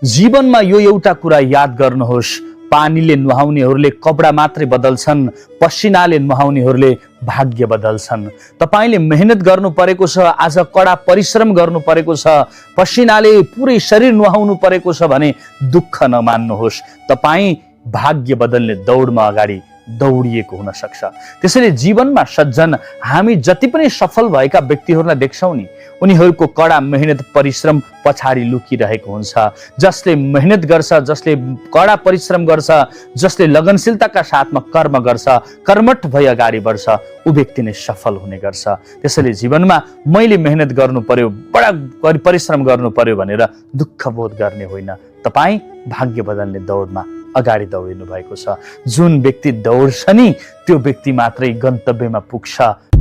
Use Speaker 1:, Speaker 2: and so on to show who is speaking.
Speaker 1: जीवनमा यो एउटा कुरा याद गर्नुहोस्, पानीले नुहाउनेहरूले कपडा मात्रै बदल्छन्, पसिनाले नुहाउनेहरूले भाग्य बदल्छन्। तपाईले मेहनत गर्नु परेको छ, आज कडा परिश्रम गर्नु परेको छ, पसिनाले पुरै शरीर नुहाउनु परेको छ भने दुःख नमान्नुहोस्। तपाईँ भाग्य बदल्ने दौडमा अगाडि दौडिएको हुन सक्छ। त्यसैले जीवनमा सज्जन हामी जति पनि सफल भएका व्यक्तिहरूलाई देख्छौँ नि, उनीहरूको कडा मेहनत परिश्रम पछाडि लुकिरहेको हुन्छ। जसले मेहनत गर्छ, जसले कडा परिश्रम गर्छ, जसले लगनशीलताका साथमा कर्म गर्छ, कर्मठ भई अगाडि बढ्छ, ऊ व्यक्ति नै सफल हुने गर्छ। त्यसैले जीवनमा मैले मेहनत गर्नु पर्यो, बडा परिश्रम गर्नु पर्यो भनेर दुःख बोध गर्ने होइन। तपाईँ भाग्य बदल्ने दौडमा अगाडि दौडिनु भएको छ। जुन व्यक्ति दौड्छ नि त्यो व्यक्ति मात्रै गन्तव्यमा पुग्छ।